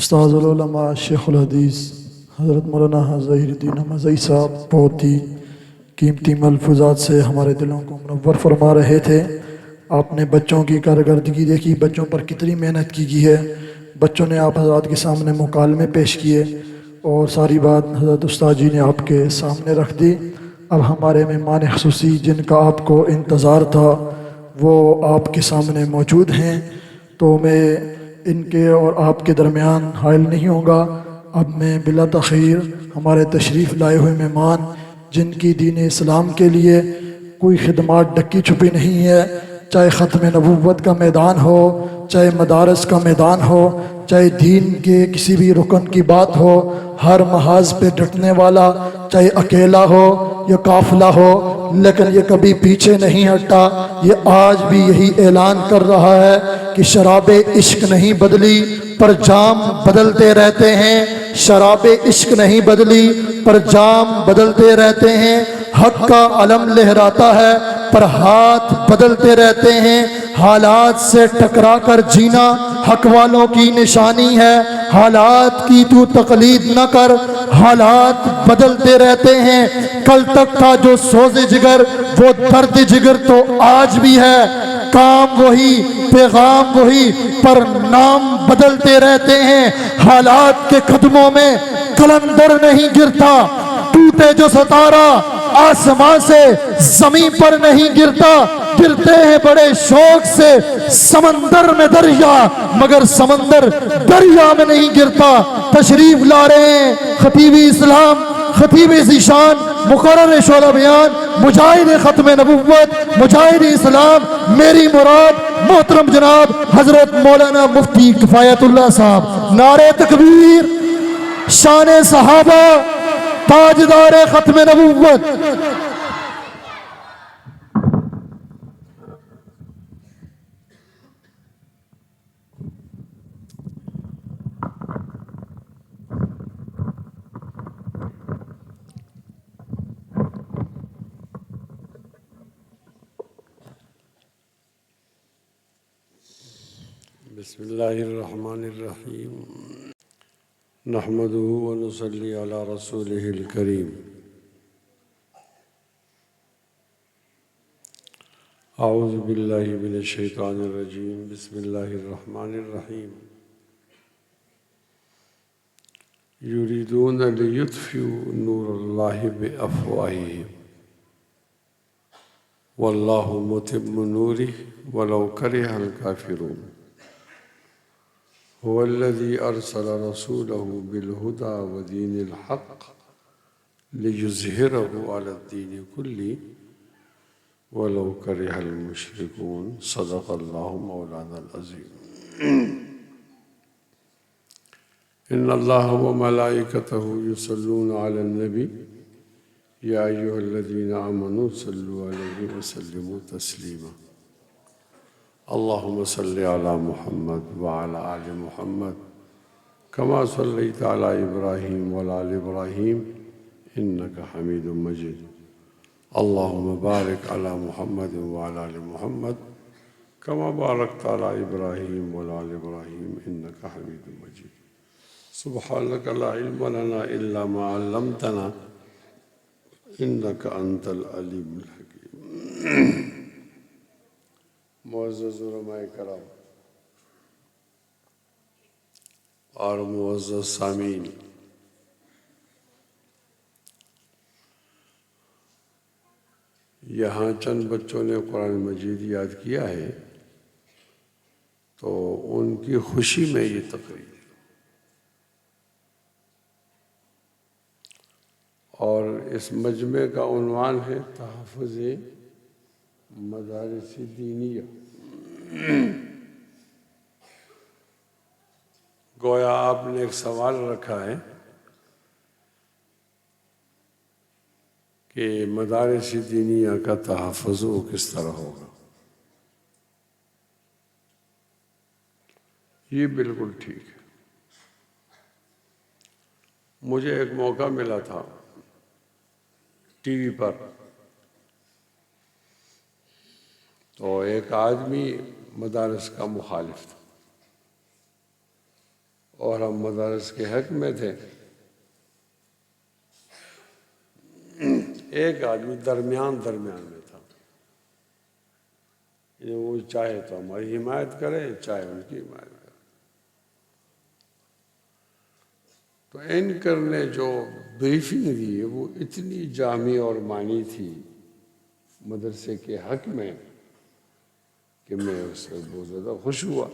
استاذ العلماء شیخ الحدیث حضرت مولانا ظہیر الدین مزئی صاحب بہت ہی قیمتی ملفوظات سے ہمارے دلوں کو منور فرما رہے تھے۔ آپ نے بچوں کی کارکردگی دیکھی، بچوں پر کتنی محنت کی گئی ہے، بچوں نے آپ حضرات کے سامنے مکالمے پیش کیے اور ساری بات حضرت استاد جی نے آپ کے سامنے رکھ دی۔ اب ہمارے مہمان خصوصی جن کا آپ کو انتظار تھا وہ آپ کے سامنے موجود ہیں، تو میں ان کے اور آپ کے درمیان حائل نہیں ہوں گا۔ اب میں بلا تاخیر ہمارے تشریف لائے ہوئے مہمان جن کی دین اسلام کے لیے کوئی خدمات ڈکی چھپی نہیں ہے، چاہے ختم نبوت کا میدان ہو، چاہے مدارس کا میدان ہو، چاہے دین کے کسی بھی رکن کی بات ہو، ہر محاذ پہ ڈٹنے والا، چاہے اکیلا ہو یا قافلہ ہو، لیکن یہ کبھی پیچھے نہیں ہٹا۔ یہ آج بھی یہی اعلان کر رہا ہے کہ شراب عشق نہیں بدلی پر جام بدلتے رہتے ہیں، شراب عشق نہیں بدلی پر جام بدلتے رہتے ہیں، حق کا علم لہراتا ہے پر ہاتھ بدلتے رہتے ہیں، حالات سے ٹکرا کر جینا حق والوں کی نشانی ہے، حالات کی تو تقلید نہ کر، حالات بدلتے رہتے ہیں، کل تک تھا جو سوز جگر وہ درد جگر تو آج بھی ہے، کام وہی پیغام وہی پر نام بدلتے رہتے ہیں، حالات کے قدموں میں قلندر نہیں گرتا، ٹوٹے جو ستارہ آسمان سے زمین پر نہیں گرتا، گرتے ہیں بڑے شوق سے سمندر میں دریا مگر سمندر دریا میں نہیں گرتا۔ تشریف لا رہے ہیں خطیب اسلام، خطیب ذیشان، مقرر شعلہ بیان، مجاہد ختم نبوت، مجاہد اسلام، میری مراد محترم جناب حضرت مولانا مفتی کفایت اللہ صاحب۔ نعرہ تکبیر، شان صحابہ، تاجدار ختم نبوت۔ بسم اللہ الرحمن الرحیم، نحمدہ ونصلی علی رسولہ الکریم۔ اعوذ باللہ من الشیطان الرجیم، بسم اللہ الرحمن الرحیم۔ یریدون لیطفئوا نور اللہ بافواہہم واللہ متم نورہ ولو کرہ الکافرون۔ هو الذي أرسل رسوله بالهدى ودين الحق ليظهره على الدين كله ولو كره المشركون۔ صدق الله مولانا العظيم۔ إن الله وملائكته يصلون على النبي يا أيها الذين آمنوا صلوا عليه وسلموا تسليما۔ اللهم صل على محمد وعلى آل محمد كما صليت على إبراهيم وعلى آل إبراهيم إنك حميد مجيد۔ اللهم بارك على محمد وعلى آل محمد كما باركت على إبراهيم وعلى آل إبراهيم إنك حميد مجيد۔ سبحانك لا علم لنا إلا ما علمتنا إنك أنت العليم الحكيم۔ معزز علماء کرام اور معزز سامعین، یہاں چند بچوں نے قرآن مجید یاد کیا ہے تو ان کی خوشی میں یہ تقریر، اور اس مجمع کا عنوان ہے تحفظ مدارس دینیہ۔ گویا آپ نے ایک سوال رکھا ہے کہ مدارس دینیہ کا تحفظ وہ کس طرح ہوگا۔ یہ بالکل ٹھیک ہے۔ مجھے ایک موقع ملا تھا ٹی وی پر، تو ایک آدمی مدارس کا مخالف تھا، اور ہم مدارس کے حق میں تھے. ایک آدمی درمیان میں تھا، وہ چاہے تو ہماری حمایت کرے، چاہے ان کی حمایت کرے. تو اینکر نے جو بریفنگ دی ہے وہ اتنی جامع اور معنی تھی مدرسے کے حق میں کہ میں اس سے بہت زیادہ خوش ہوا.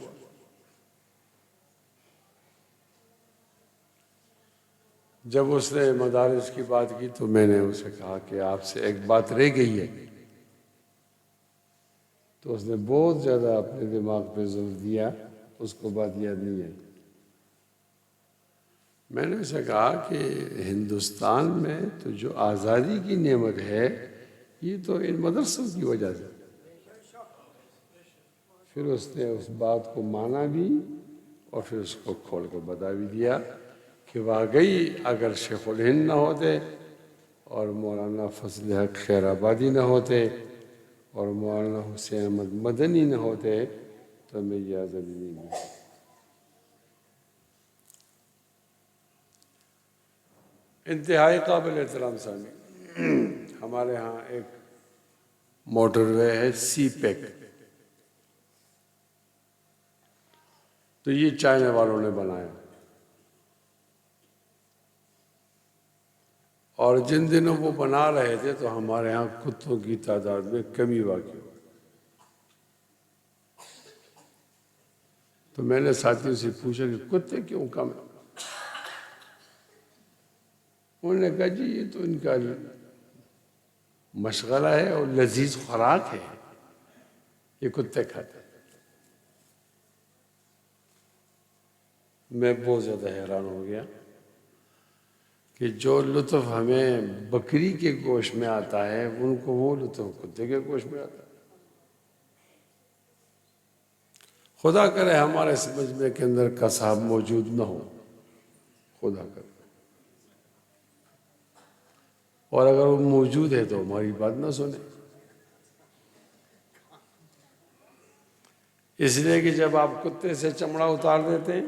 جب اس نے مدارس کی بات کی تو میں نے اسے کہا کہ آپ سے ایک بات رہ گئی ہے. تو اس نے بہت زیادہ اپنے دماغ پہ زور دیا، اس کو بات یاد نہیں ہے. میں نے اسے کہا کہ ہندوستان میں تو جو آزادی کی نعمت ہے یہ تو ان مدرسوں کی وجہ سے. پھر اس نے اس بات کو مانا بھی اور پھر اس کو کھول کر بتا بھی دیا کہ واقعی اگر شیخ الہند نہ ہوتے اور مولانا فضل حق خیر آبادی نہ ہوتے اور مولانا حسین احمد مدنی نہ ہوتے تو ہمیں یہ آزادی نہیں ملتی. انتہائی قابل احترام سامع، ہمارے ہاں ایک موٹر وے ہے سی پیک، تو یہ چائنا والوں نے بنایا. اور جن دنوں وہ بنا رہے تھے تو ہمارے ہاں کتوں کی تعداد میں کمی واقع ہوئی. تو میں نے ساتھیوں سے پوچھا کہ کتے کیوں کم ہیں؟ انہوں نے کہا جی یہ تو ان کا مشغلہ ہے اور لذیذ خوراک ہے، یہ کتے کھاتے ہیں. میں بہت زیادہ حیران ہو گیا کہ جو لطف ہمیں بکری کے گوشت میں آتا ہے ان کو وہ لطف کتے کے گوشت میں آتا ہے. خدا کرے ہمارے سمجھ میں کے اندر قصاب موجود نہ ہو، خدا کرے، اور اگر وہ موجود ہے تو ہماری بات نہ سنے. اس لیے کہ جب آپ کتے سے چمڑا اتار دیتے ہیں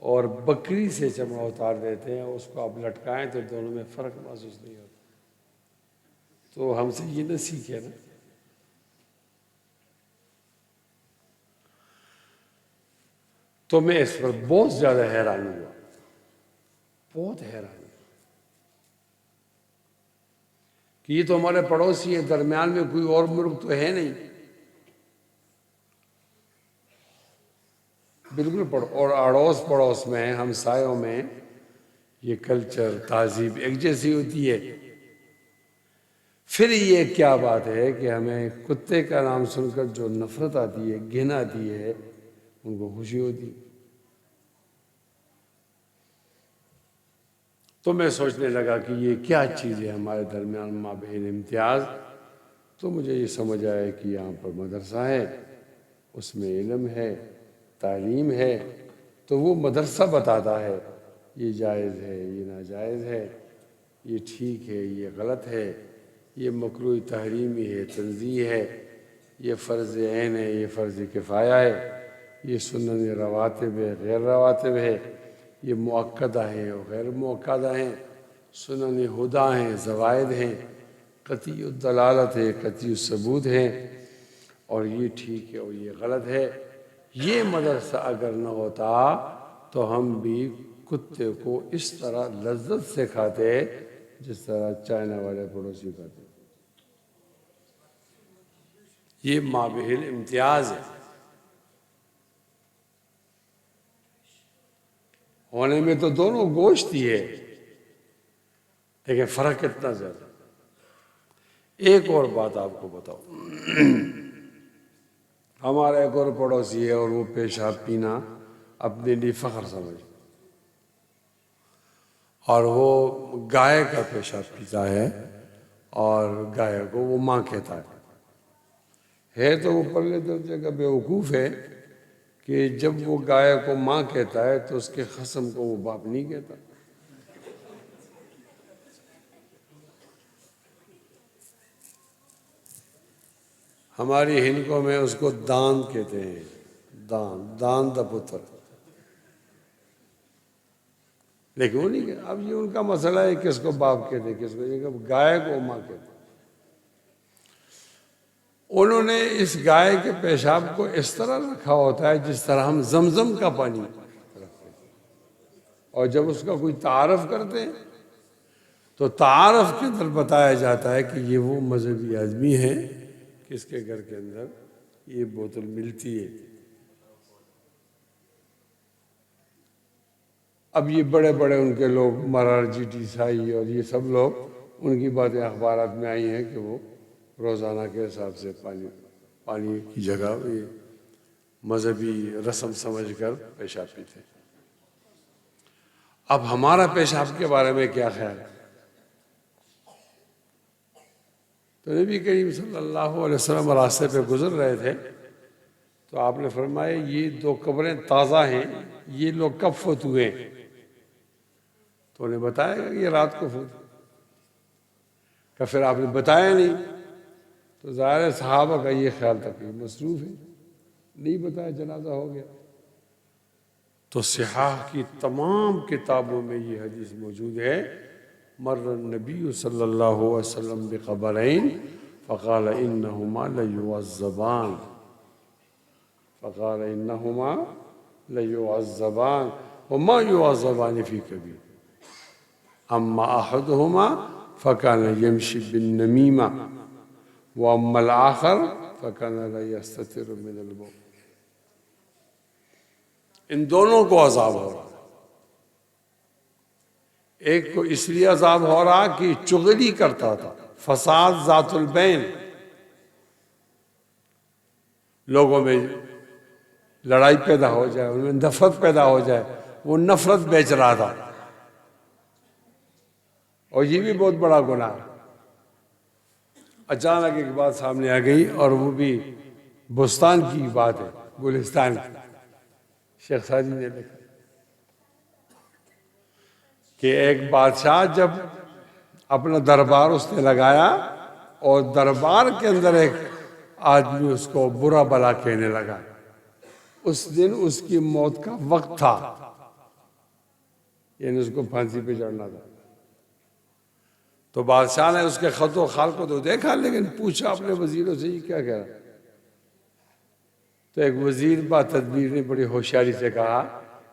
اور بکری سے چمڑا اتار دیتے ہیں، اس کو آپ لٹکائیں تو دونوں میں فرق محسوس نہیں ہوتا. تو ہم سے یہ نہ سیکھے نا. تو میں اس پر بہت زیادہ حیران ہوا، بہت حیران ہوا کہ یہ تو ہمارے پڑوسی ہیں، درمیان میں کوئی اور ملک تو ہے نہیں. بالکل اور اڑوس پڑوس میں ہمسایوں میں یہ کلچر تہذیب ایک جیسی ہوتی ہے. پھر یہ کیا بات ہے کہ ہمیں کتے کا نام سن کر جو نفرت آتی ہے، گھن آتی ہے، ان کو خوشی ہوتی. تو میں سوچنے لگا کہ یہ کیا چیز ہے ہمارے درمیان مابین امتیاز. تو مجھے یہ سمجھ آیا کہ یہاں پر مدرسہ ہے، اس میں علم ہے، تعلیم ہے. تو وہ مدرسہ بتاتا ہے یہ جائز ہے، یہ ناجائز ہے، یہ ٹھیک ہے، یہ غلط ہے، یہ مکروہ تحریمی ہے، تنزیہ ہے، یہ فرض عین ہے، یہ فرض کفایہ ہے، یہ سنن رواتب ہے، غیر رواتب ہے، یہ مؤکدہ ہیں اور غیر مؤکدہ ہیں، سنن ہدا ہیں، زوائد ہیں، قطعی الدلالت ہے، قطعی الثبوت ہیں، اور یہ ٹھیک ہے اور یہ غلط ہے. یہ مدرسہ اگر نہ ہوتا تو ہم بھی کتے کو اس طرح لذت سے کھاتے جس طرح چائنا والے پڑوسی کھاتے. یہ مابہل امتیاز ہے. ہونے میں تو دونوں گوشت ہی ہے لیکن فرق کتنا زیادہ. ایک اور بات آپ کو بتاؤ، ہمارا ایک اور پڑوسی ہے اور وہ پیشاب پینا اپنے لیے فخر سمجھ، اور وہ گائے کا پیشاب پیتا ہے اور گائے کو وہ ماں کہتا ہے. تو وہ پرلے درجے کا بیوقوف ہے کہ جب وہ گائے کو ماں کہتا ہے تو اس کے خصم کو وہ باپ نہیں کہتا. ہماری ہندکوں میں اس کو دان کہتے ہیں، دان دا پتر. لیکن وہ نہیں کہ اب یہ ان کا مسئلہ ہے کس کو باپ کہتے کس کو یہ کہ گائے کو ماں کہتے. انہوں نے اس گائے کے پیشاب کو اس طرح رکھا ہوتا ہے جس طرح ہم زمزم کا پانی رکھتے ہیں، اور جب اس کا کوئی تعارف کرتے ہیں تو تعارف کے اندر بتایا جاتا ہے کہ یہ وہ مذہبی آدمی ہے کس کے گھر کے اندر یہ بوتل ملتی ہے. اب یہ بڑے بڑے ان کے لوگ مرارجی دیسائی اور یہ سب لوگ ان کی باتیں اخبارات میں آئی ہیں کہ وہ روزانہ کے حساب سے پانی کی جگہ یہ مذہبی رسم سمجھ کر پیشاب پیتے. اب ہمارا پیشاب کے بارے میں کیا خیال ہے؟ تو نبی کریم صلی اللہ علیہ وسلم راستے پہ گزر رہے تھے تو آپ نے فرمایا یہ 2 قبریں تازہ ہیں، یہ لوگ کب فوت ہوئے؟ تو انہیں بتایا کہ یہ رات کو فوت. کہ پھر آپ نے بتایا نہیں؟ تو ظاہر صحابہ کا یہ خیال تھا کہ مصروف ہے، نہیں بتایا، جنازہ ہو گیا. تو صحاح کی تمام کتابوں میں یہ حدیث موجود ہے، مر النبی صلی اللہ علیہ وسلم بقبرین فقال انہما لیعذبان وما يعذبان في كبير اما احدهما فكان يمشي بالنميمة واما الاخر فكان لا يستتر من البول. ان دونوں کو عذاب ہو رہا، ایک کو اس لیے عذاب ہو رہا کہ چغلی کرتا تھا، فساد ذات البین، لوگوں میں لڑائی پیدا ہو جائے، ان میں نفرت پیدا ہو جائے، وہ نفرت بیچ رہا تھا. اور یہ بھی بہت بڑا گناہ ہے. اچانک ایک بات سامنے آ گئی اور وہ بھی بستان کی بات ہے، گلستان کی. شیخ سعدی نے لکھا کہ ایک بادشاہ جب اپنا دربار اس نے لگایا اور دربار کے اندر ایک آدمی اس کو برا بلا کہنے لگا. اس دن اس کی موت کا وقت تھا، یعنی اس کو پھانسی پہ چڑھنا تھا. تو بادشاہ نے اس کے خط و خال کو تو دیکھا، لیکن پوچھا اپنے وزیروں سے یہ کیا کہہ رہا. تو ایک وزیر با تدبیر نے بڑی ہوشیاری سے کہا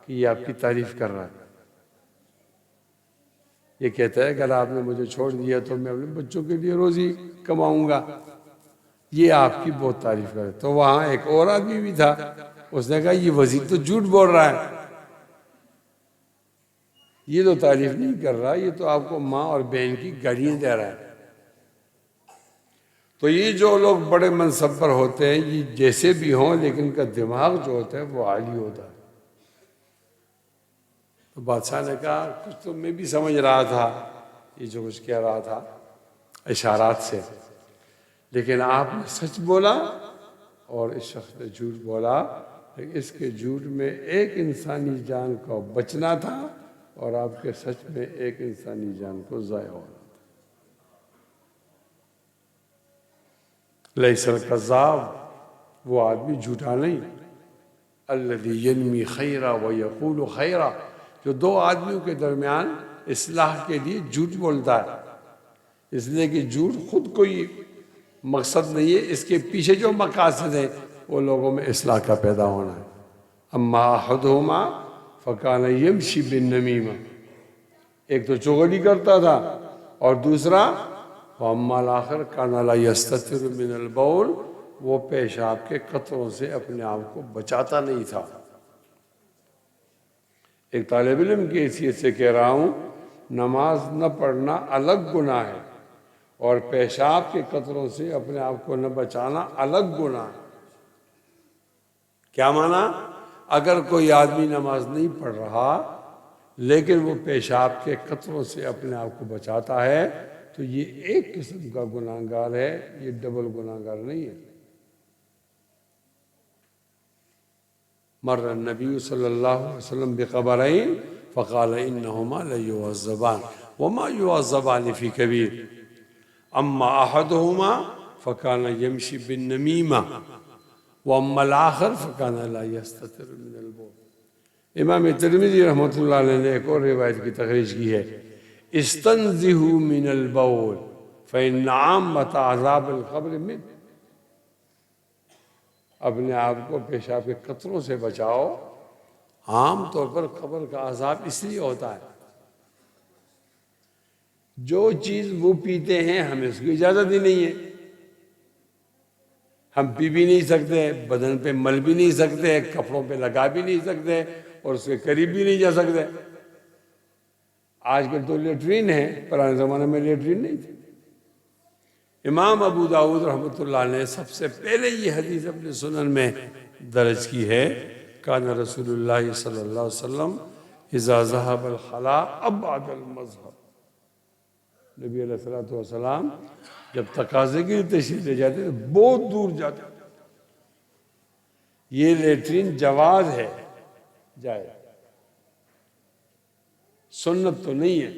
کہ یہ آپ کی تعریف کر رہا ہے. یہ کہتا ہے کہ اگر آپ نے مجھے چھوڑ دیا تو میں اپنے بچوں کے لیے روزی کماؤں گا. یہ آپ کی بہت تعریف کرے. تو وہاں ایک اور آدمی بھی تھا، اس نے کہا یہ وزیر تو جھوٹ بول رہا ہے، یہ تو تعریف نہیں کر رہا، یہ تو آپ کو ماں اور بہن کی گالیاں دے رہا ہے. تو یہ جو لوگ بڑے منصب پر ہوتے ہیں یہ جیسے بھی ہوں لیکن ان کا دماغ جو ہوتا ہے وہ عالی ہوتا ہے. تو بادشاہ نے کہا کچھ تو میں بھی سمجھ رہا تھا یہ جو کچھ کہہ رہا تھا اشارات سے، لیکن آپ نے سچ بولا اور اس شخص نے جھوٹ بولا. اس کے جھوٹ میں ایک انسانی جان کو بچنا تھا اور آپ کے سچ میں ایک انسانی جان کو ضائع ہونا. لیس الکذاب، وہ آدمی جھوٹا نہیں، الذی ینمی خیرا ویقول خیرا، جو 2 آدمیوں کے درمیان اصلاح کے لیے جھوٹ بولتا ہے. اس لیے کہ جھوٹ خود کوئی مقصد نہیں ہے، اس کے پیچھے جو مقاصد ہیں وہ لوگوں میں اصلاح کا پیدا ہونا ہے. اما احدہما فکان یمشی بالنمیمہ، ایک تو چغلی کرتا تھا اور دوسرا واما الاخر کان لا یستتر من البول، وہ پیشاب کے قطروں سے اپنے آپ کو بچاتا نہیں تھا. ایک طالب علم کی حیثیت سے کہہ رہا ہوں، نماز نہ پڑھنا الگ گناہ ہے اور پیشاب کے قطروں سے اپنے آپ کو نہ بچانا الگ گناہ ہے. کیا معنی؟ اگر کوئی آدمی نماز نہیں پڑھ رہا لیکن وہ پیشاب کے قطروں سے اپنے آپ کو بچاتا ہے تو یہ ایک قسم کا گناہگار ہے، یہ ڈبل گناہگار نہیں ہے. مر النبی صلی اللہ علیہ وسلم بقبرین فقال انہما لیعذبان وما يعذبان فی کبیر اما احدہما فکان یمشی بالنمیمہ واما الاخر فکان لا یستتر من البول. امام ترمذی رحمۃ اللہ علیہ نے ایک اور روایت کی تخریج کی ہے، استنزہوا من البول فإن عامۃ عذاب القبر من، اپنے آپ کو پیشاب کے قطروں سے بچاؤ، عام طور پر قبر کا عذاب اس لیے ہوتا ہے، جو چیز وہ پیتے ہیں ہمیں اس کی اجازت ہی نہیں ہے، ہم پی بھی نہیں سکتے، بدن پہ مل بھی نہیں سکتے، کپڑوں پہ لگا بھی نہیں سکتے اور اس کے قریب بھی نہیں جا سکتے۔ آج کل تو لیٹرین ہے، پرانے زمانے میں لیٹرین نہیں تھی۔ امام ابو داؤد رحمۃ اللہ نے سب سے پہلے یہ حدیث اپنے سنن میں درج کی ہے، کان رسول اللہ صلی اللہ علیہ وسلم اذا ذهب الخلاء ابعد المذهب، نبی علیہ الصلوۃ والسلام جب تقاضے کی تشریف لے جاتے تو بہت دور جاتے۔ یہ لیٹرین جواز ہے، جائے، سنت تو نہیں ہے۔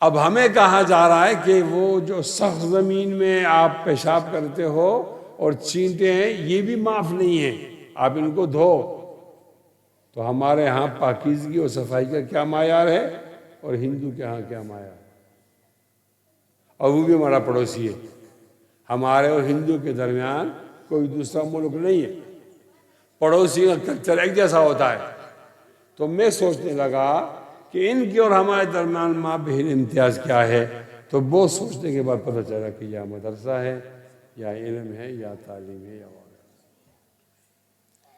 اب ہمیں کہا جا رہا ہے کہ وہ جو سخت زمین میں آپ پیشاب کرتے ہو اور چھینتے ہیں یہ بھی معاف نہیں ہے، آپ ان کو دھو۔ تو ہمارے ہاں پاکیزگی اور صفائی کا کیا معیار ہے اور ہندو کے ہاں کیا معیار ہے؟ اور وہ بھی ہمارا پڑوسی ہے، ہمارے اور ہندو کے درمیان کوئی دوسرا ملک نہیں ہے، پڑوسی کا کلچر ایک جیسا ہوتا ہے۔ تو میں سوچنے لگا کہ ان کی اور ہمارے درمیان ماں بہن امتیاز کیا ہے، تو بہت سوچنے کے بعد پتہ چلا کہ یا مدرسہ ہے یا علم ہے یا تعلیم ہے یا وغیرہ۔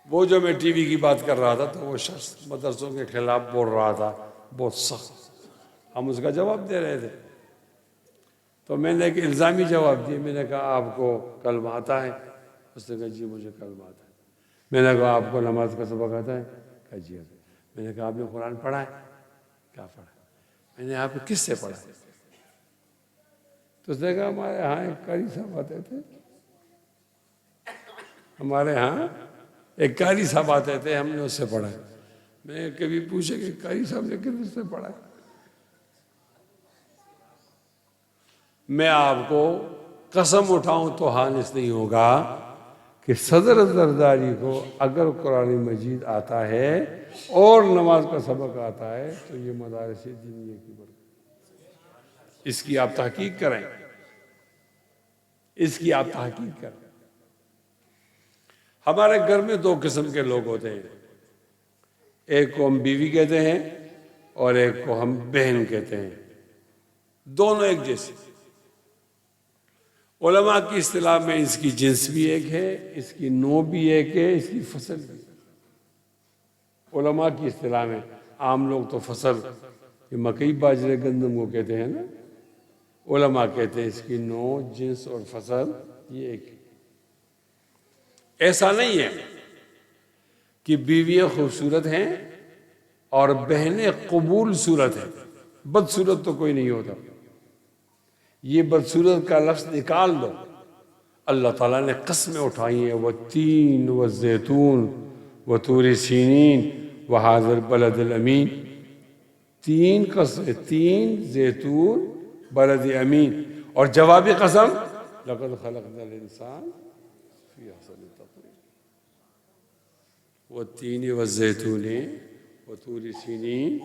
وہ جو میں ٹی وی کی بات کر رہا تھا تو وہ شخص مدرسوں کے خلاف بول رہا تھا بہت سخت، ہم اس کا جواب دے رہے تھے۔ تو میں نے ایک الزامی جواب دیا، میں نے کہا آپ کو کلمہ آتا ہے؟ اس نے کہا جی مجھے کلمہ آتا ہے۔ میں نے کہا آپ کو نماز کا سبق آتا ہے؟ کہا جی آتا ہے۔ میں نے کہا آپ نے قرآن پڑھا ہے؟ کیا پڑھا؟ میں نے آپ کس سے پڑھا؟ تو اس نے کہا ہمارے ہاں ایک قاری صاحب آتے تھے، ہمارے ہاں ایک قاری صاحب آتے تھے، ہم نے اس سے پڑھا ہے۔ میں کبھی پوچھے کہ قاری صاحب نے کس سے پڑھا ہے؟ میں آپ کو قسم اٹھاؤں تو حانس نہیں ہوگا کہ صدر زرداری کو اگر قرآن مجید آتا ہے اور نماز کا سبق آتا ہے تو یہ مدارس دینیہ کی برکت، اس کی آپ تحقیق کریں، اس کی آپ تحقیق کریں۔ ہمارے گھر میں دو قسم کے لوگ ہوتے ہیں، ایک کو ہم بیوی کہتے ہیں اور ایک کو ہم بہن کہتے ہیں، دونوں ایک جیسے۔ علماء کی اصطلاح میں اس کی جنس بھی ایک ہے، اس کی نوع بھی ایک ہے، اس کی فصل بھی ہے۔ علماء کی اصطلاح میں عام لوگ تو فصل، یہ مکئی باجرے گندم کو کہتے ہیں نا، علماء کہتے ہیں اس کی نوع، جنس اور فصل یہ ایک ہے۔ ایسا نہیں ہے کہ بیویاں خوبصورت ہیں اور بہنیں قبول صورت ہیں، بدصورت تو کوئی نہیں ہوتا، یہ بدصورت کا لفظ نکال دو۔ اللہ تعالیٰ نے قسمیں اٹھائی ہیں، والتین والزیتون وطور سینین وہذا البلد الامین، تین قسمیں، تین، زیتون، بلد امین، اور جوابی قسم لقد خلقنا الانسان فی احسن تقویم، والتین والزیتون وطور سینین،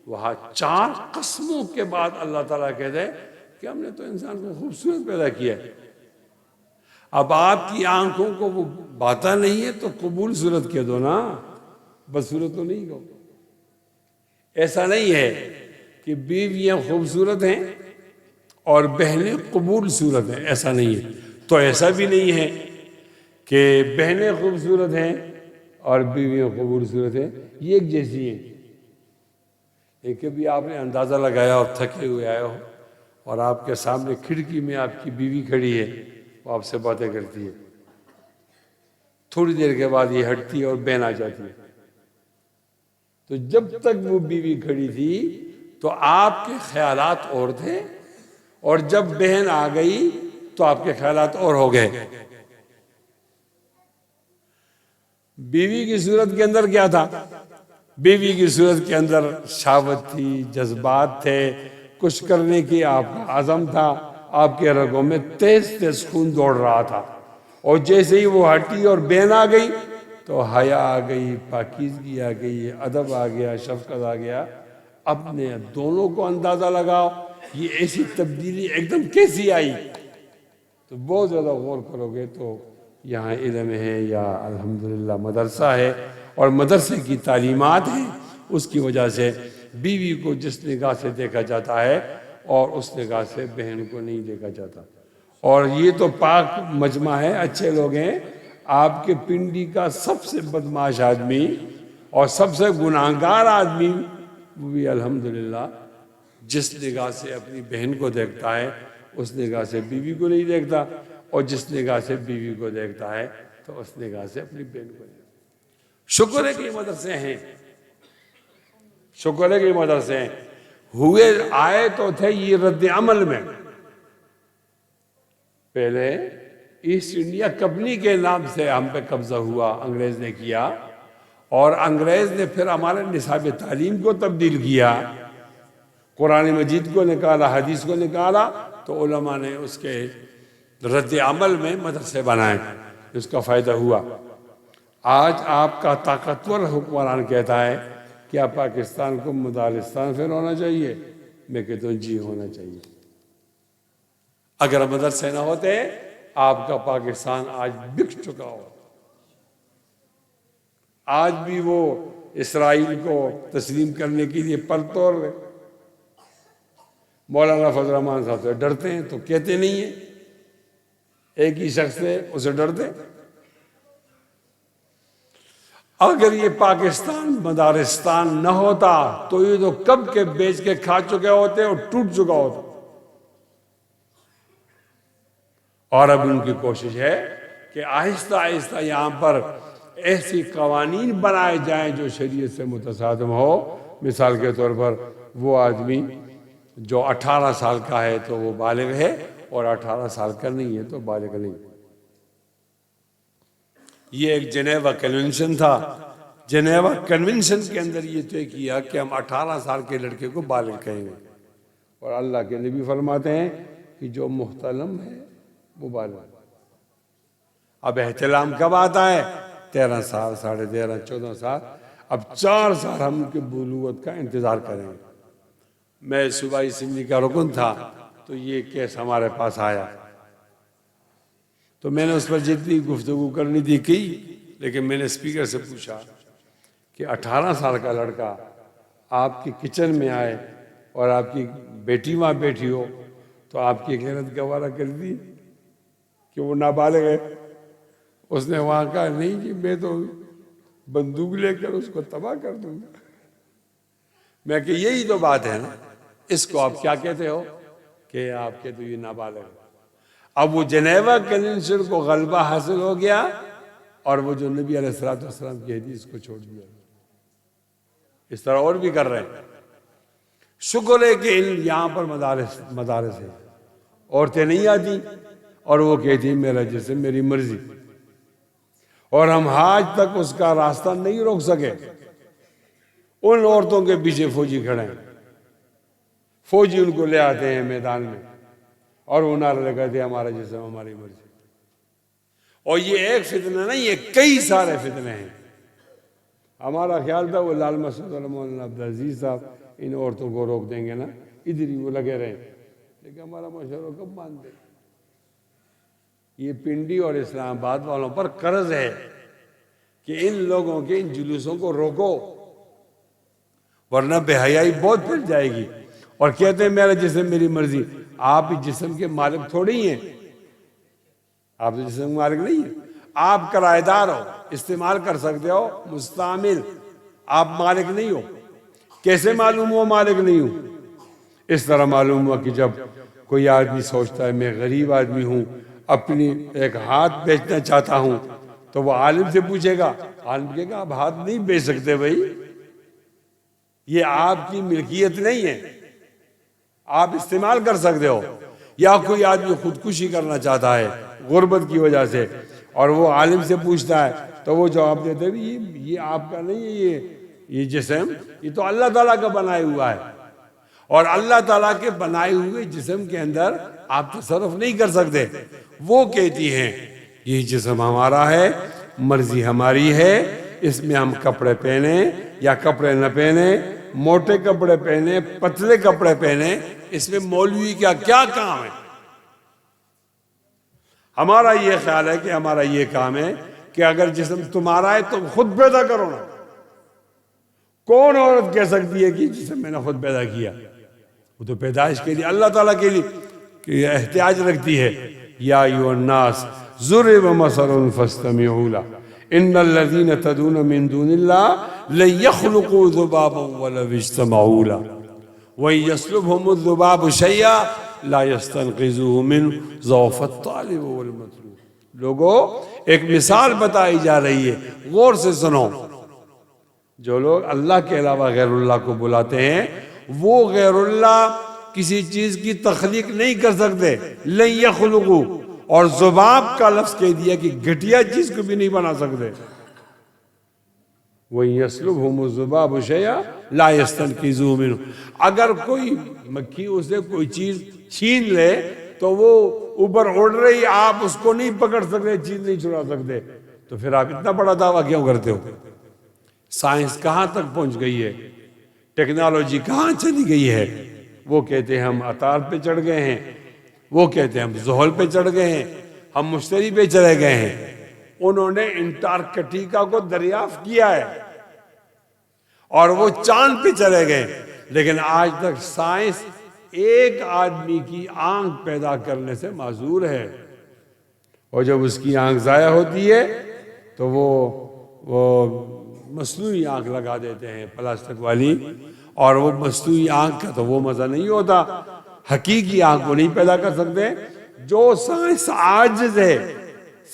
وہاں چار قسموں کے بعد اللہ تعالیٰ کہتے ہیں کہ ہم نے تو انسان کو خوبصورت پیدا کیا ہے۔ اب آپ کی آنکھوں کو وہ باتا نہیں ہے تو قبول صورت کہہ دو نا، بدصورت تو نہیں کہو۔ ایسا نہیں ہے کہ بیویاں خوبصورت ہیں اور بہنیں قبول صورت ہیں، ایسا نہیں ہے۔ تو ایسا بھی نہیں ہے کہ بہنیں خوبصورت ہیں اور بیویاں قبول صورت ہیں، یہ ایک جیسی ہیں۔ ایک کبھی آپ نے اندازہ لگایا اور تھکے ہوئے آئے ہو اور آپ کے سامنے کھڑکی میں آپ کی بیوی کھڑی ہے، وہ آپ سے باتیں کرتی ہے، تھوڑی دیر کے بعد یہ ہٹتی ہے اور بہن آ جاتی ہے۔ تو جب تک وہ بیوی کھڑی تھی تو آپ کے خیالات اور تھے، اور جب بہن آ گئی تو آپ کے خیالات اور ہو گئے۔ بیوی کی صورت کے اندر کیا تھا؟ بیوی کی صورت کے اندر شہوت تھی، جذبات تھے، کچھ کرنے کی آپ کا عزم تھا، آپ کے رگوں میں تیز تیز خون دوڑ رہا تھا، اور جیسے ہی وہ ہٹی اور بین آ گئی تو حیا آ گئی، پاکیزگی آ گئی، ادب آ گیا، شفقت آ گیا۔ اپنے دونوں کو اندازہ لگاؤ یہ ایسی تبدیلی ایک دم کیسی آئی، تو بہت زیادہ غور کرو گے تو یہاں علم ہے یا الحمدللہ مدرسہ ہے، اور مدرسے کی تعلیمات ہیں، اس کی وجہ سے بیوی کو جس نگاہ سے دیکھا جاتا ہے اور اس نگاہ سے بہن کو نہیں دیکھا جاتا۔ اور یہ تو پاک مجمع ہے، اچھے لوگ ہیں۔ آپ کے پنڈی کا سب سے بدمعاش آدمی اور سب سے گناہگار آدمی وہ بھی الحمدللہ جس نگاہ سے اپنی بہن کو دیکھتا ہے اس نگاہ سے بیوی کو نہیں دیکھتا، اور جس نگاہ سے بیوی کو دیکھتا ہے تو اس نگاہ سے اپنی بہن کو دیکھتا ہے۔ شکر ہے کہ یہ مدرسے ہیں، شکر ہے کہ یہ مدرسے ہیں۔ ہوئے آئے تو تھے یہ رد عمل میں۔ پہلے ایسٹ انڈیا کمپنی کے نام سے ہم پہ قبضہ ہوا، انگریز نے کیا، اور انگریز نے پھر ہمارے نصاب تعلیم کو تبدیل کیا، قرآن مجید کو نکالا، حدیث کو نکالا، تو علماء نے اس کے رد عمل میں مدرسے بنائے، اس کا فائدہ ہوا۔ آج آپ کا طاقتور حکمران کہتا ہے کیا پاکستان کو مدارستان پھر ہونا چاہیے؟ میں کہتا ہوں جی ہونا چاہیے۔ اگر مدرسے نہ ہوتے آپ کا پاکستان آج بک چکا ہو۔ آج بھی وہ اسرائیل کو تسلیم کرنے کے لیے پر توڑ رہے۔ مولانا فضل الرحمان صاحب سے ڈرتے ہیں تو کہتے نہیں ہیں، ایک ہی شخص ہے اسے ڈرتے۔ اگر یہ پاکستان مدارستان نہ ہوتا تو یہ تو کب کے بیچ کے کھا چکے ہوتے اور ٹوٹ چکا ہوتا۔ اور اب ان کی کوشش ہے کہ آہستہ آہستہ یہاں پر ایسی قوانین بنائے جائیں جو شریعت سے متصادم ہو۔ مثال کے طور پر وہ آدمی جو 18 سال کا ہے تو وہ بالغ ہے، اور 18 سال کا نہیں ہے تو بالغ نہیں۔ یہ ایک جنیوا کنونشن تھا، جنیوا کنونشن کے اندر یہ طے کیا کہ ہم 18 سال کے لڑکے کو بالغ کہیں گے، اور اللہ کے نبی فرماتے ہیں کہ جو محتلم ہے وہ بالغ۔ اب احتلام کب آتا ہے؟ 13 سال، 13.5، 14 سال۔ اب 4 سال ہم ان کے بلوغت کا انتظار کریں گے۔ میں صوبائی اسمبلی کا رکن تھا تو یہ کیس ہمارے پاس آیا، تو میں نے اس پر جتنی گفتگو کرنی تھی کی، لیکن میں نے اسپیکر سے پوچھا کہ 18 سال کا لڑکا آپ کی کچن میں آئے اور آپ کی بیٹی وہاں بیٹھی ہو تو آپ کی غیرت گوارا کر دی کہ وہ نابالغ ہے؟ اس نے وہاں کہا نہیں جی میں تو بندوق لے کر اس کو تباہ کر دوں گا۔ میں کہ یہی تو بات ہے نا، اس کو آپ کیا کہتے ہو کہ آپ کے تو یہ نابالغ ہے۔ اب وہ جنیوا کنونشن کو غلبہ حاصل ہو گیا، اور وہ جو نبی علیہ السلام کی حدیث کو چھوڑ دیا۔ اس طرح اور بھی کر رہے ہیں۔ شکر ہے کہ یہاں پر مدارس ہیں، عورتیں نہیں آتی اور وہ کہتی میرا جسم میری مرضی، اور ہم آج تک اس کا راستہ نہیں روک سکے۔ ان عورتوں کے پیچھے فوجی کھڑے ہیں، فوجی ان کو لے آتے ہیں میدان میں، اور وہ نعرے لگاتے ہیں ہمارا جسم ہماری مرضی۔ اور یہ ایک فتنہ نہیں، یہ کئی سارے فتنے ہیں۔ ہمارا خیال تھا وہ لال مسعود اور مولانا عبدالعزیز صاحب ان عورتوں کو روک دیں گے نا، ادھر ہی وہ لگے رہے، لیکن ہمارا مشورہ کب مانتے؟ یہ پنڈی اور اسلام آباد والوں پر قرض ہے کہ ان لوگوں کے ان جلوسوں کو روکو، ورنہ بے حیائی بہت پھیل جائے گی۔ اور کہتے ہیں میرا جسم میری مرضی، آپ اس جسم کے مالک تھوڑی ہیں، آپ تو جسم کے مالک نہیں ہیں، آپ کرایہ دار ہو، استعمال کر سکتے ہو، مستعمل، آپ مالک نہیں ہو۔ کیسے معلوم ہوا مالک نہیں ہوں؟ اس طرح معلوم ہوا کہ جب کوئی آدمی سوچتا ہے میں غریب آدمی ہوں، اپنی ایک ہاتھ بیچنا چاہتا ہوں، تو وہ عالم سے پوچھے گا، عالم کہے گا آپ ہاتھ نہیں بیچ سکتے بھائی، یہ آپ کی ملکیت نہیں ہے، آپ استعمال کر سکتے ہو۔ یا کوئی آدمی خودکشی کرنا چاہتا ہے غربت کی وجہ سے، اور وہ عالم سے پوچھتا ہے تو وہ جواب دیتے ہیں یہ آپ کا نہیں ہے، یہ جسم یہ تو اللہ تعالیٰ کا بنایا ہوا ہے، اور اللہ تعالیٰ کے بنائے ہوئے جسم کے اندر آپ تصرف نہیں کر سکتے۔ وہ کہتی ہیں یہ جسم ہمارا ہے، مرضی ہماری ہے، اس میں ہم کپڑے پہنیں یا کپڑے نہ پہنیں، موٹے کپڑے پہنیں پتلے کپڑے پہنیں، اس میں مولوی کا کیا کام ہے؟ ہمارا یہ خیال ہے کہ ہمارا یہ کام ہے کہ اگر جسم تمہارا ہے تم خود پیدا کرو نا۔ کون عورت کہہ سکتی ہے کہ جسم میں نے خود پیدا کیا؟ وہ تو پیدائش کے لیے اللہ تعالیٰ کے لیے کہ احتیاج رکھتی ہے۔ یا ایھا الناس ضرب مثل فاستمعوا له ان الذين تدعون من دون الله لن يخلقوا ذبابا ولو اجتمعوا له وان يسلبهم الذباب شيئا لا يستنقذوه منه ضعف الطالب والمطلوب۔ لوگوں ایک مثال بتائی جا رہی ہے، غور سے سنو۔ جو لوگ اللہ کے علاوہ غیر اللہ کو بلاتے ہیں وہ غیر اللہ کسی چیز کی تخلیق نہیں کر سکتے، لن یخلقوا، اور ذباب کا لفظ کہہ دیا کہ گھٹیا چیز کو بھی نہیں بنا سکتے۔ وَإِن يَسْلُبْهُمُ الذُّبَابُ شَيْئًا لَا يَسْتَنقِذُوهُ مِنْهُ، اگر کوئی مکھی اسے کوئی چیز چھین لے تو وہ اوپر اڑ رہی، آپ اس کو نہیں پکڑ سکتے، چیز نہیں چھڑا سکتے، تو پھر آپ اتنا بڑا دعویٰ کیوں کرتے ہو؟ سائنس کہاں تک پہنچ گئی ہے، ٹیکنالوجی کہاں چلی گئی ہے؟ وہ کہتے ہیں ہم عطارد پہ چڑھ گئے ہیں، وہ کہتے ہیں ہم زحل پہ چڑھ گئے ہیں، ہم مشتری پہ چلے گئے ہیں۔ انہوں نے انٹارکٹیکا کو دریافت کیا ہے اور وہ چاند پہ چلے گئے، لیکن آج تک سائنس ایک آدمی کی آنکھ پیدا کرنے سے معذور ہے، اور جب اس کی آنکھ ضائع ہوتی ہے تو وہ مصنوعی آنکھ لگا دیتے ہیں پلاسٹک والی، اور وہ مصنوعی آنکھ کا تو وہ مزہ نہیں ہوتا، حقیقی آنکھ کو نہیں پیدا کر سکتے۔ جو سائنس عاجز ہے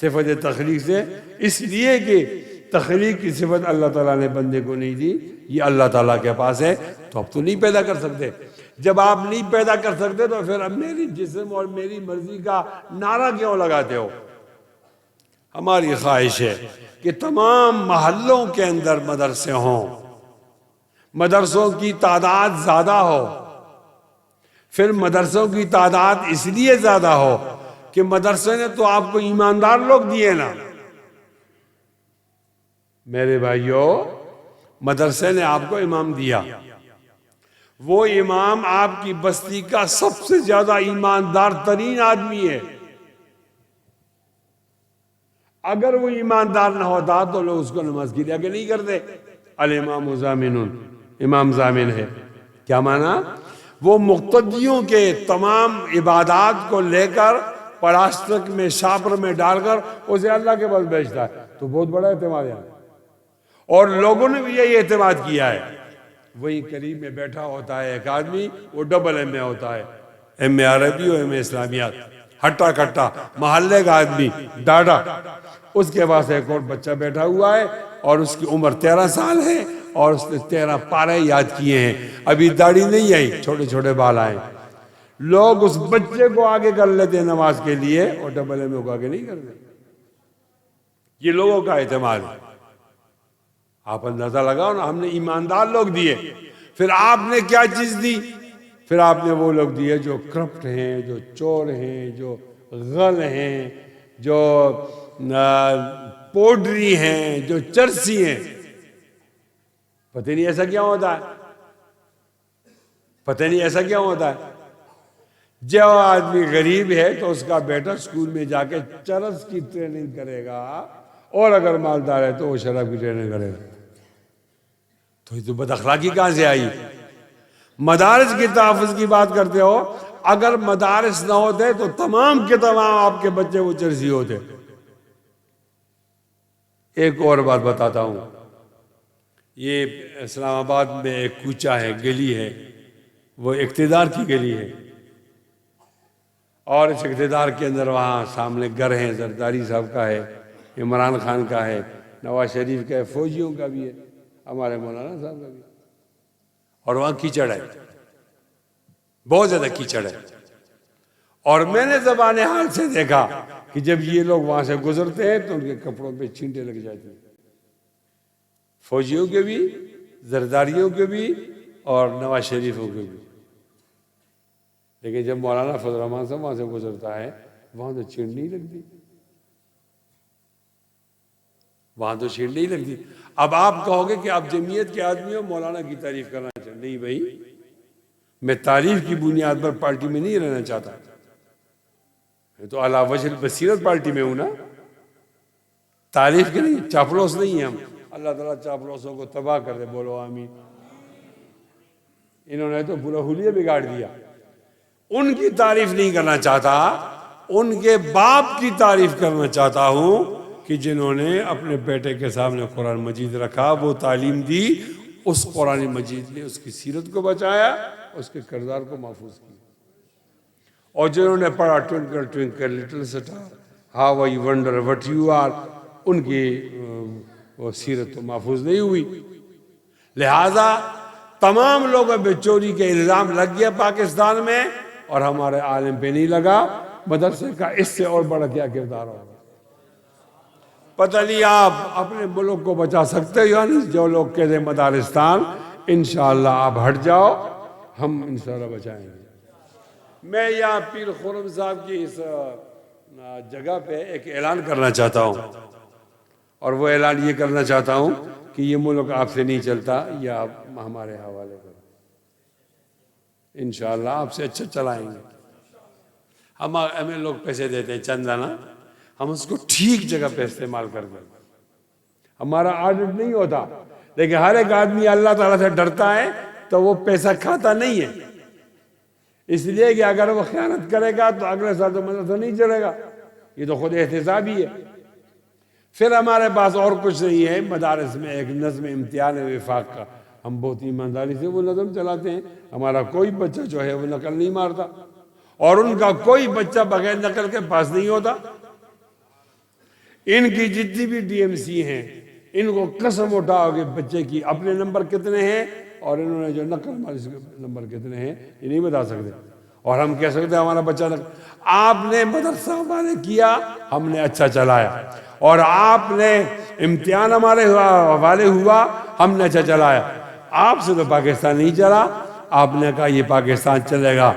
صفت تخلیق سے، اس لیے کہ تخلیق کی صفت اللہ تعالیٰ نے بندے کو نہیں دی، یہ اللہ تعالیٰ کے پاس ہے، تو اب تو نہیں پیدا کر سکتے۔ جب آپ نہیں پیدا کر سکتے تو پھر اب میری جسم اور میری مرضی کا نعرہ کیوں لگاتے ہو؟ ہماری خواہش ہے کہ تمام محلوں کے اندر مدرسے ہوں، مدرسوں کی تعداد زیادہ ہو۔ پھر مدرسوں کی تعداد اس لیے زیادہ ہو کہ مدرسے نے تو آپ کو ایماندار لوگ دیے نا میرے بھائیوں، مدرسے نے آپ کو امام دیا، وہ امام آپ کی بستی کا سب سے زیادہ ایماندار ترین آدمی ہے۔ اگر وہ ایماندار نہ ہوتا تو لوگ اس کو نماز کے لیے آگے نہیں کرتے۔ الامام ضامن، امام ضامن ہے، کیا معنی؟ وہ مقتدیوں کے تمام عبادات کو لے کر پلاسٹک میں شاپر میں ڈال کر اسے اللہ کے پاس بھیجتا ہے، تو بہت بڑا اعتماد ہے، اور لوگوں نے بھی یہی اعتماد کیا ہے۔ وہی قریب میں بیٹھا ہوتا ہے ایک آدمی، وہ ڈبل ایم اے ہوتا ہے، ایم اے عربی اور ایم اے اسلامیات، ہٹا کٹا محلے کا آدمی ڈاڈا، اس کے پاس ایک اور بچہ بیٹھا ہوا ہے اور اس کی عمر 13 سال ہے اور اس نے 13 پارے یاد کیے ہیں، ابھی داڑھی نہیں آئی، چھوٹے چھوٹے بال آئے۔ لوگ اس بچے کو آگے کر لیتے ہیں نماز کے لیے اور ڈبل ایم اے کو آگے نہیں کرتے۔ یہ لوگوں کا اعتماد ہے۔ آپ اندازہ لگاؤ نا، ہم نے ایماندار لوگ دیے، پھر آپ نے کیا چیز دی؟ پھر آپ نے وہ لوگ دیے جو کرپٹ ہیں، جو چور ہیں، جو غل ہیں، جو پوڈری ہیں، جو چرسی ہیں۔ پتہ نہیں ایسا کیا ہوتا ہے، پتہ نہیں ایسا کیا ہوتا ہے۔ جو آدمی غریب ہے تو اس کا بیٹا اسکول میں جا کے چرس کی ٹریننگ کرے گا، اور اگر مالدار ہے تو وہ شراب کی ٹریننگ کرے گا۔ تو یہ تو بد اخلاقی کہاں سے آئی؟ مدارس کے تحفظ کی بات کرتے ہو، اگر مدارس نہ ہوتے تو تمام کے تمام آپ کے بچے وہ چرسی ہوتے۔ ایک اور بات بتاتا ہوں، یہ اسلام آباد میں ایک کوچہ ہے، گلی ہے، وہ اقتدار کی گلی ہے، اور اس اقتدار کے اندر وہاں سامنے گھر ہیں، زرداری صاحب کا ہے، عمران خان کا ہے، نواز شریف کا ہے، فوجیوں کا بھی ہے، ہمارے مولانا صاحب کا بھی ہے، اور وہاں کیچڑ ہے، بہت زیادہ کیچڑ ہے۔ اور میں نے زبان حال سے دیکھا کہ جب یہ لوگ وہاں سے گزرتے ہیں تو ان کے کپڑوں پہ چھینٹے لگ جاتے ہیں، فوجیوں کے بھی، زرداریوں کے بھی، اور نواز شریفوں کے بھی۔ لیکن جب مولانا فضل الرحمان صاحب وہاں سے گزرتا ہے وہاں تو چھینٹ نہیں لگتی۔ وہاں تو شیل نہیں لگتی. اب آپ کہو گے کہ آپ جمعیت کے آدمی ہو, مولانا کی تعریف کرنا چاہتے. نہیں بھائی, میں تعریف کی بنیاد پر پارٹی میں نہیں رہنا چاہتا. میں تو علی وجہ البصیرت پارٹی میں ہوں نا, تعریف کے نہیں, چاپلوس نہیں ہیں ہم. اللہ تعالیٰ چاپلوسوں کو تباہ کر دے, بولو آمین. انہوں نے تو پورا حلیہ بگاڑ دیا. ان کی تعریف نہیں کرنا چاہتا, ان کے باپ کی تعریف کرنا چاہتا ہوں کہ جنہوں نے اپنے بیٹے کے سامنے قرآن مجید رکھا, وہ تعلیم دی, اس قرآن مجید نے اس کی سیرت کو بچایا, اس کے کردار کو محفوظ کیا. اور جنہوں نے پڑھا twinkle twinkle little star, how I wonder what you are, ان کی وہ سیرت تو محفوظ نہیں ہوئی. لہذا تمام لوگوں پہ چوری کے الزام لگ گیا پاکستان میں, اور ہمارے عالم پہ نہیں لگا. مدرسے کا اس سے اور بڑا کیا کردار ہوگا پتہ نہیں. آپ اپنے ملک کو بچا سکتے ہو یا نہیں؟ جو لوگ کہتے ہیں مدارستان, انشاءاللہ آپ ہٹ جاؤ, ہم انشاءاللہ بچائیں گے. میں یہاں پیر خرم صاحب کی اس جگہ پہ ایک اعلان کرنا چاہتا ہوں, اور وہ اعلان یہ کرنا چاہتا ہوں کہ یہ ملک آپ سے نہیں چلتا, یہ آپ ہمارے حوالے کرو. انشاءاللہ آپ سے اچھا چلائیں گے. ہمیں لوگ پیسے دیتے ہیں چندہ نا, ہم اس کو ٹھیک جگہ پہ استعمال کرتے ہیں. ہمارا آڈٹ نہیں ہوتا, لیکن ہر ایک آدمی اللہ تعالیٰ سے ڈرتا ہے تو وہ پیسہ کھاتا نہیں ہے, اس لیے کہ اگر وہ خیانت کرے گا تو اگلے سال تو مدرسہ نہیں چلے گا. یہ تو خود احتساب ہی ہے. پھر ہمارے پاس اور کچھ نہیں ہے. مدارس میں ایک نظم امتحان وفاق کا, ہم بہت ایمانداری سے وہ نظم چلاتے ہیں. ہمارا کوئی بچہ جو ہے وہ نقل نہیں مارتا, اور ان کا کوئی بچہ بغیر نقل کے پاس نہیں ہوتا. ان کی جتنی بھی ڈی ایم سی ہیں, ان کو قسم اٹھاؤ کہ بچے کی اپنے نمبر کتنے ہیں اور انہوں نے جو نقل ماری اس کے نمبر کتنے ہیں یہ نہیں بتا سکتے. اور ہم کہہ سکتے ہیں ہمارا بچہ نقل. آپ نے مدرسہ حوالے کیا, ہم نے اچھا چلایا, اور آپ نے امتحان ہمارے حوالے ہوا, ہم نے اچھا چلایا. آپ سے تو پاکستان نہیں چلا. آپ نے کہا یہ پاکستان چلے گا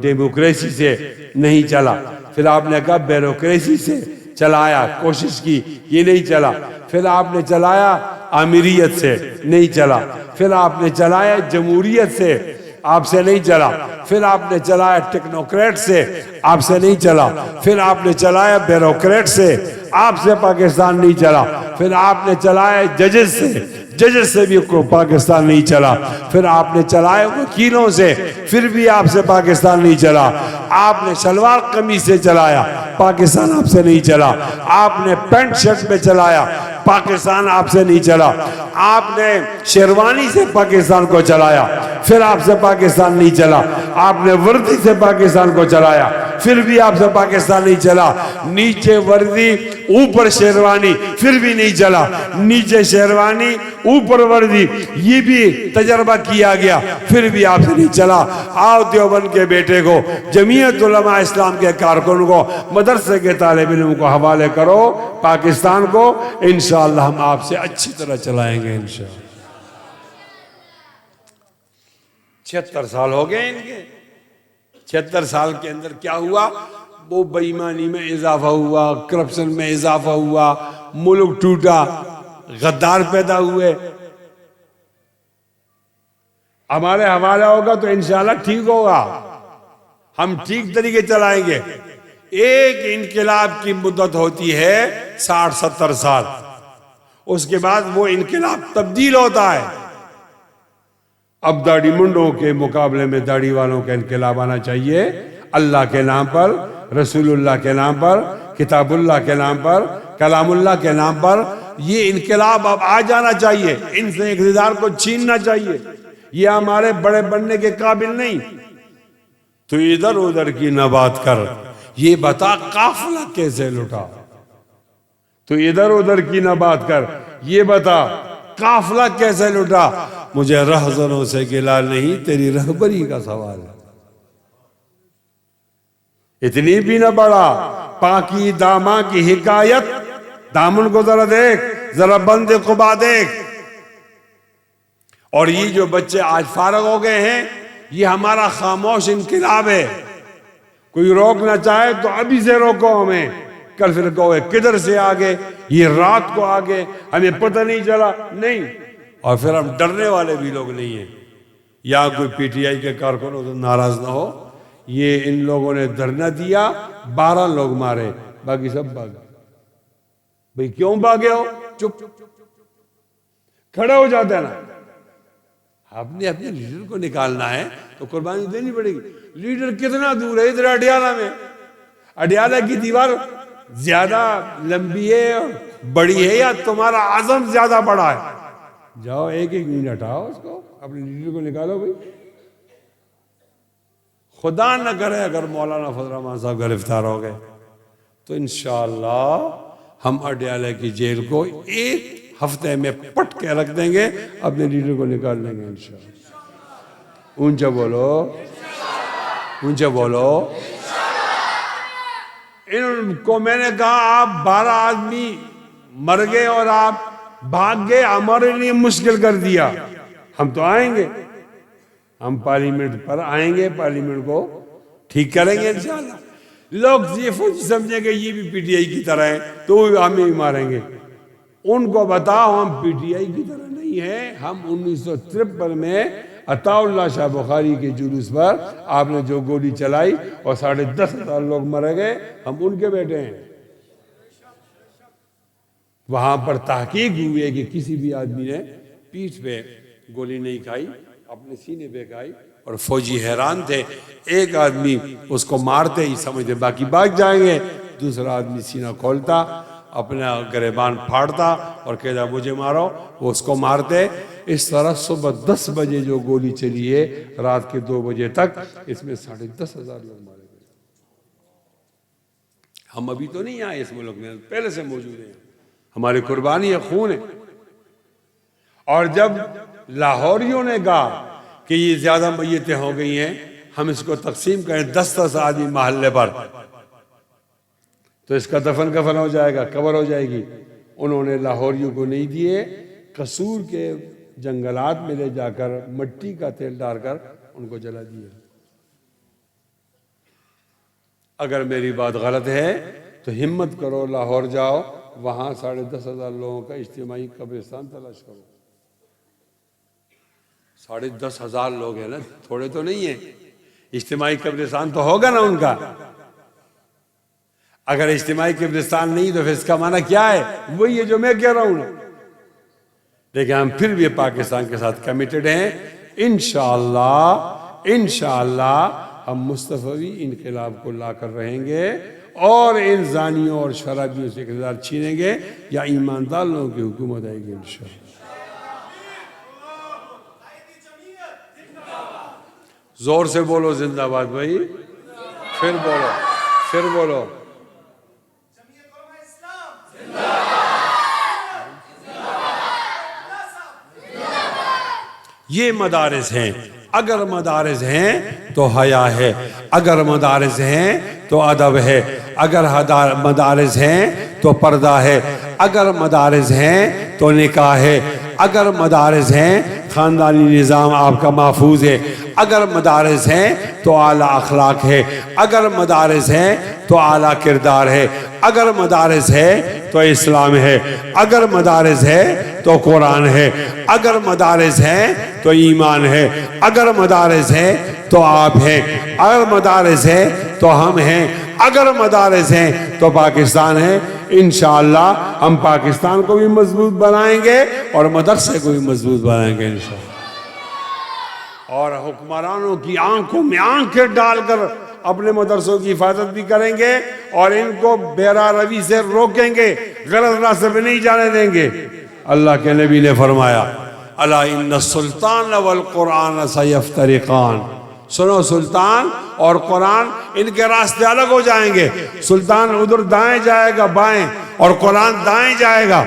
ڈیموکریسی سے, نہیں چلا. پھر آپ نے کہا بیوروکریسی سے چلایا, کوشش کی, یہ نہیں چلا. پھر آپ نے چلایا آمیریت سے, نہیں چلا. پھر آپ نے چلایا جمہوریت سے, آپ سے نہیں چلا. پھر آپ نے چلایا ٹیکنوکریٹ سے, آپ سے نہیں چلا. پھر آپ نے چلایا بیوروکریٹ سے, آپ سے پاکستان نہیں چلا. پھر آپ نے چلایا ججز سے, ججز سے بھی پاکستان نہیں چلا. پھر آپ نے چلایا وکیلوں سے, پھر بھی آپ سے پاکستان نہیں چلا. آپ نے شلوار قمیص سے چلایا, پاکستان آپ سے نہیں چلا. آپ نے پینٹ شرٹ میں چلایا, پاکستان آپ سے نہیں چلا. آپ نے شیروانی سے پاکستان کو چلایا, پھر آپ سے پاکستان نہیں چلا. آپ نے وردی سے پاکستان کو چلایا, پھر بھی آپ سے پاکستان نہیں چلا. نیچے وردی اوپر شیروانی, پھر بھی نہیں چلا. نیچے شیروانی اوپر وردی, یہ بھی تجربہ کیا گیا, پھر بھی آپ سے نہیں چلا. آؤ دیوبند کے بیٹے کو, جمعیت علماء اسلام کے کارکن کو, مدرسے کے طالب علم کو حوالے کرو پاکستان کو. انشاءاللہ ہم آپ سے اچھی طرح چلائیں گے انشاءاللہ. 76 سال ہو گئے ان کے. 76 سال کے اندر کیا ہوا؟ وہ بے ایمانی میں اضافہ ہوا, کرپشن میں اضافہ ہوا, ملک ٹوٹا, غدار پیدا ہوئے. ہمارے حوالہ ہوگا تو انشاءاللہ ٹھیک ہوگا, ہم ٹھیک طریقے چلائیں گے. ایک انقلاب کی مدت ہوتی ہے 60-70 سال, اس کے بعد وہ انقلاب تبدیل ہوتا ہے. اب داڑھی منڈوں کے مقابلے میں داڑھی والوں کا انقلاب آنا چاہیے. اللہ کے نام پر, رسول اللہ کے نام پر, کتاب اللہ کے نام پر, کلام اللہ کے نام پر یہ انقلاب اب آ جانا چاہیے. ان سے اقتدار کو چھیننا چاہیے. یہ ہمارے بڑے بننے کے قابل نہیں. تو ادھر ادھر کی نہ بات کر, یہ بتا قافلہ کیسے لٹا. تو ادھر ادھر کی نہ بات کر, یہ بتا قافلہ کیسے لٹا. مجھے رہزنوں سے گلا نہیں, تیری رہبری کا سوال ہے. اتنی بھی نہ بڑا پاکی داما کی حکایت, دامن کو ذرا دیکھ, ذرا بند قبا دیکھ. اور یہ جو بچے آج فارغ ہو گئے ہیں, یہ ہمارا خاموش انقلاب ہے. کوئی روکنا چاہے تو ابھی سے روکو ہمیں. کل پھر کہو کدھر سے آ گئے، یہ رات کو آ گئے، ہمیں پتہ نہیں چلا، نہیں۔ اور پھر ہم ڈرنے والے بھی لوگ نہیں ہیں۔ یا کوئی پی ٹی آئی کے کارکن ہو تو ناراض نہ ہو، یہ ان لوگوں نے دھرنا دیا، 12 لوگ مارے، باقی سب بھاگے۔ بھئی کیوں بھاگے ہو؟ چپ، کھڑے ہو جاتے ہیں نا۔ آپ نے اپنے لیڈر کو نکالنا ہے تو قربانی دینی پڑے گی۔ لیڈر کتنا دور ہے؟ ادھر اڈیالہ میں، اڈیالہ کی دیوار زیادہ لمبی ہے اور بڑی ہے یا تمہارا عزم زیادہ بڑا ہے؟ جاؤ 1 منٹ ہٹاؤ اس کو، اپنے لیڈر کو نکالو بھائی۔ خدا نہ کرے اگر مولانا فضل الرحمان صاحب گرفتار ہو گئے تو انشاءاللہ ہم اڈیالہ کی جیل کو 1 ہفتے میں پٹ کے رکھ دیں گے، اپنے لیڈر کو نکال دیں گے انشاءاللہ۔ اونچا بولو، اونچا بولو۔ ان کو میں نے کہا آپ 12 آدمی مر گئے اور آپ بھاگ گئے، ہمارے لیے مشکل کر دیا۔ ہم تو آئیں گے، ہم پارلیمنٹ پر آئیں گے، پارلیمنٹ کو ٹھیک کریں گے انشاءاللہ۔ لوگ یہ فوجی سمجھیں گے یہ بھی پی ٹی آئی کی طرح ہیں تو وہ ہمیں بھی ماریں گے۔ ان کو بتاؤ ہم پی ٹی آئی کی طرح نہیں ہیں، ہم 1953 میں عطا اللہ شاہ بخاری کے جلوس پر آپ نے جو گولی چلائی اور 10,500 لوگ مرے گئے، ہم ان کے بیٹے ہیں۔ وہاں پر تحقیق ہوئی ہے کہ کسی بھی آدمی نے پیٹھ پہ گولی نہیں کھائی، اپنے سینے پہ کھائی، اور فوجی حیران تھے۔ ایک آدمی اس کو مارتے ہی سمجھتے باقی بھاگ جائیں گے، دوسرا آدمی سینہ کھولتا، اپنا گریبان پھاڑتا اور کہتا مجھے مارو، وہ اس کو مارتے۔ اس طرح صبح 10 بجے جو گولی چلی ہے رات کے 2 بجے تک، اس میں 10,500 لوگ مارے گئے۔ ہم ابھی تو نہیں آئے اس ملک میں، پہلے سے موجود ہیں، ہماری قربانی ہے، خون ہے۔ اور جب لاہوریوں نے کہا کہ یہ زیادہ میتیں ہو گئی ہیں، ہم اس کو تقسیم کریں 10 آدمی محلے پر تو اس کا دفن کفن ہو جائے گا، قبر ہو جائے گی۔ انہوں نے لاہوریوں کو نہیں دیے، قصور کے جنگلات میں لے جا کر مٹی کا تیل ڈال کر ان کو جلا دیا۔ اگر میری بات غلط ہے تو ہمت کرو، لاہور جاؤ، وہاں 10,500 لوگوں کا اجتماعی قبرستان تلاش کرو۔ 10,500 لوگ ہیں نا، تھوڑے تو نہیں ہیں، اجتماعی قبرستان تو ہوگا نا ان کا۔ اگر اجتماعی قبرستان نہیں تو پھر اس کا معنی کیا ہے؟ وہی ہے جو میں کہہ رہا ہوں نا۔ لیکن ہم پھر بھی پاکستان کے ساتھ کمیٹڈ ہیں، انشاءاللہ ہم مصطفی انقلاب کو لا کر رہیں گے اور ان زانیوں اور شرابیوں سے اقتدار چھینیں گے، یا ایماندار لوگوں کی حکومت آئے گی انشاءاللہ۔ زور سے بولو زندہ باد بھائی، پھر بولو، پھر بولو۔ یہ مدارس ہیں، اگر مدارس ہیں تو حیا ہے، اگر مدارس ہیں تو ادب ہے، اگر مدارس ہیں تو پردہ ہے، اگر مدارس ہیں تو نکاح ہے، اگر مدارس ہیں خاندانی نظام آپ کا محفوظ ہے، اگر مدارس ہیں تو اعلیٰ اخلاق ہے، اگر مدارس ہیں تو اعلیٰ کردار ہے، اگر مدارس ہے تو اسلام ہے، اگر مدارس ہے تو قرآن ہے، اگر مدارس ہیں تو ایمان ہے، اگر مدارس ہیں تو آپ ہیں، اگر مدارس ہیں تو ہم ہیں، اگر مدارس ہیں تو پاکستان ہے۔ انشاءاللہ ہم پاکستان کو بھی مضبوط بنائیں گے اور مدرسے کو بھی مضبوط بنائیں گے انشاءاللہ، اور حکمرانوں کی آنکھوں میں آنکھیں ڈال کر اپنے مدرسوں کی حفاظت بھی کریں گے اور ان کو بیرا روی سے روکیں گے، غلط راستے پہ نہیں جانے دیں گے۔ اللہ کے نبی نے فرمایا الا ان السلطان والقرآن سیفترقان، سنو سلطان اور قرآن ان کے راستے الگ ہو جائیں گے، سلطان ادھر دائیں جائے گا بائیں اور قرآن دائیں جائے گا۔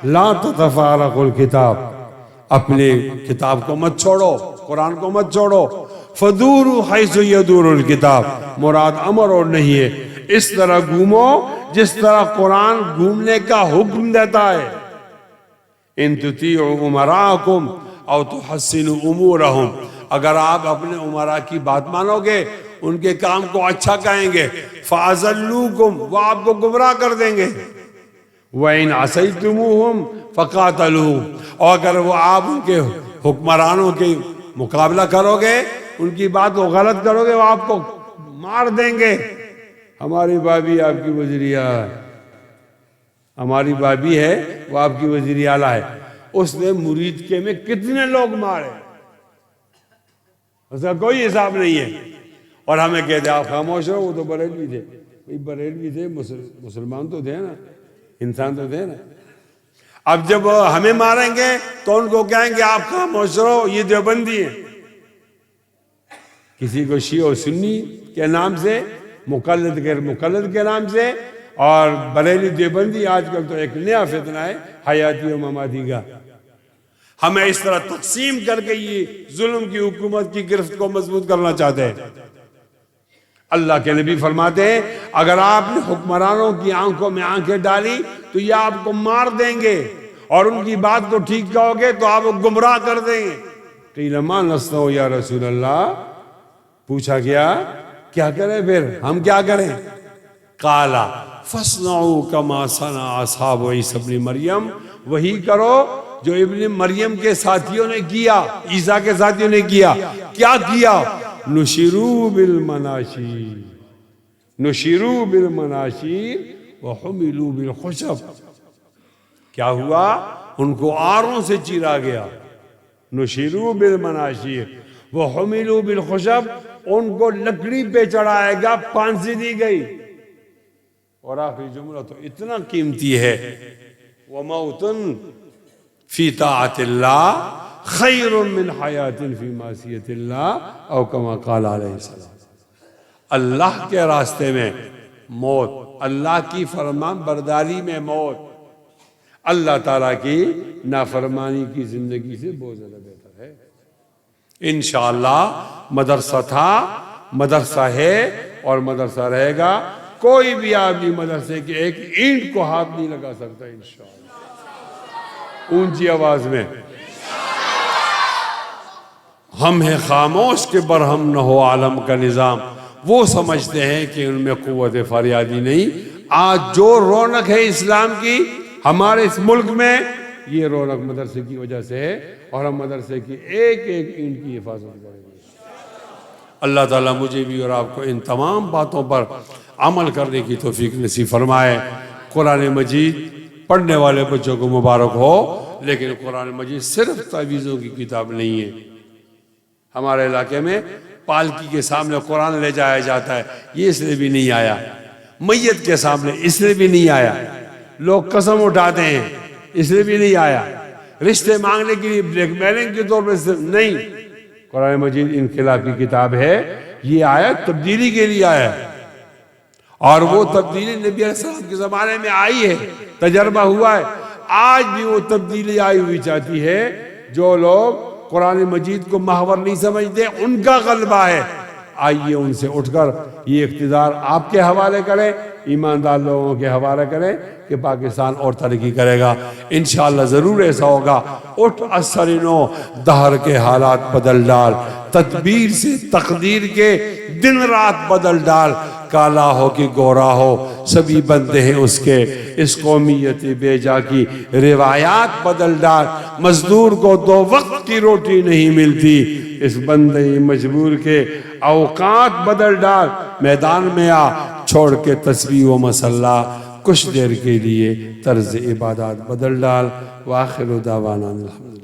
لا تتفارقوا الکتاب، اپنے کتاب کو مت چھوڑو، قرآن کو مت چھوڑو۔ فدوروا حیث یدور الکتاب، مراد امر اور نہیں ہے، اس طرح گھومو جس طرح قرآن گھومنے کا حکم دیتا ہے۔ ان تطیعوا امراءکم او تحسنوا امورہم، اگر آپ اپنے امراء کی بات مانو گے ان کے کام کو اچھا کہیں گے، فَأَزَلُّوكُمْ وہ آپ کو گمراہ کر دیں گے، وَإِنْ عَصَيْتُمُوهُمْ فَقَاتَلُوهُمْ اور اگر وہ آپ ان کے حکمرانوں کے مقابلہ کرو گے، ان کی بات کو غلط کرو گے، وہ آپ کو مار دیں گے۔ ہماری بابی آپ کی وزیر اعلیٰ ہے، ہماری بابی ہے وہ آپ کی وزیر اعلیٰ ہے، اس نے مرید کے میں کتنے لوگ مارے، اس کا کوئی حساب نہیں ہے، اور ہمیں کہتے آپ خاموش رہو، وہ تو بریلوی تھے۔ بھئی بریلوی تھے، مسلمان تو تھے نا، انسان تو تھے نا۔ اب جب ہمیں ماریں گے تو ان کو کہیں گے آپ خاموش رہو، یہ دیوبندی ہیں۔ کسی کو شیعہ و سنی کے نام سے، مقلد غیر مقلد کے نام سے، اور بریلی دیوبندی، آج کل تو ایک نیا فتنہ ہے حیاتی و مماتی کا۔ ہمیں اس طرح تقسیم کر کے یہ ظلم کی حکومت کی گرفت کو مضبوط کرنا چاہتے ہیں۔ اللہ کے نبی فرماتے ہیں اگر آپ نے حکمرانوں کی آنکھوں میں آنکھیں ڈالی تو یہ آپ کو مار دیں گے، اور ان کی بات کو ٹھیک کہو گے تو آپ کو گمراہ کر دیں گے۔ قیل ما نصنع یا رسول اللہ، پوچھا گیا کیا کریں پھر، ہم کیا کریں؟ قال فاصنعوا کما صنع اصحاب عیسی ابن مریم، وہی کرو جو ابن مریم کے ساتھیوں نے کیا، عیسیٰ کے ساتھیوں نے کیا۔ کیا کیا؟ نشروا بالمناشیر، نشروا بالمناشیر وحملوا بالخشب۔ کیا ہوا؟ ان کو آروں سے چیرا گیا، نشروا بالمناشیر وحملوا بالخشب، ان کو لکڑی پہ چڑھایا گیا، پھانسی دی گئی۔ اور آخری جملہ تو اتنا قیمتی ہے، وَمَوْتٌ فِي طَاعَةِ اللَّهِ خَيْرٌ مِّنْ حَيَاةٍ فِي مَعْصِيَةِ اللَّهِ أو كما قال علیہ السلام۔ اللہ کے راستے میں موت، اللہ کی فرمان برداری میں موت، اللہ تعالیٰ کی نافرمانی کی زندگی سے بہت زیادہ بہتر ہے۔ انشاءاللہ مدرسہ تھا، مدرسہ ہے اور مدرسہ رہے گا۔ کوئی بھی آدمی مدرسے کے ایک اینٹ کو ہاتھ نہیں لگا سکتا انشاءاللہ۔ اونچی آواز میں ہم ہیں خاموش کہ برہم نہ ہو عالم کا نظام۔ وہ سمجھتے ہیں کہ ان میں قوت فریادی نہیں۔ آج جو رونق ہے اسلام کی ہمارے اس ملک میں، یہ رونق مدرسے کی وجہ سے ہے، اور ہم مدرسے کی ایک ایک اینٹ کی حفاظت کریں گے۔ اللہ تعالیٰ مجھے بھی اور آپ کو ان تمام باتوں پر عمل کرنے کی توفیق نصیب فرمائے۔ قرآن مجید پڑھنے والے بچوں کو مبارک ہو، لیکن قرآن مجید صرف تعویذوں کی کتاب نہیں ہے۔ ہمارے علاقے میں پالکی کے سامنے قرآن لے جایا جاتا ہے، یہ اس لیے بھی نہیں آیا۔ میت کے سامنے اس لیے بھی نہیں آیا۔ لوگ قسم اٹھاتے ہیں، اس لیے بھی نہیں آیا۔ رشتے مانگنے کے لیے بلیک میلنگ کے طور پر نہیں۔ قرآن مجید انقلاب کی کتاب ہے، یہ آیت تبدیلی کے لیے آیا ہے، اور وہ تبدیلی نبی علیہ السلام کے زمانے میں آئی ہے، تجربہ ہوا ہے۔ آج بھی وہ تبدیلی آئی ہوئی چاہتی ہے۔ جو لوگ قرآن مجید کو محور نہیں سمجھتے ان کا غلبہ ہے۔ آئیے ان سے اٹھ کر یہ اقتدار آپ کے حوالے کریں، ایماندار لوگوں کے حوالے کریں کہ پاکستان اور ترقی کرے گا۔ انشاءاللہ ضرور ایسا ہوگا۔ اٹھ اثرنو دہر کے حالات بدل ڈال، تدبیر سے تقدیر کے دن رات بدل ڈال۔ کالا ہو کہ گورا ہو سبھی بندے ہیں اس کے، اس قومیت بے جا کی روایات بدل ڈال۔ مزدور کو 2 وقت کی روٹی نہیں ملتی، اس بندے مجبور کے اوقات بدل ڈال۔ میدان میں آ چھوڑ کے تسبیح و مصلی، کچھ دیر کے لیے طرز عبادات بدل ڈال۔ وآخر دعوانا الحمدللہ۔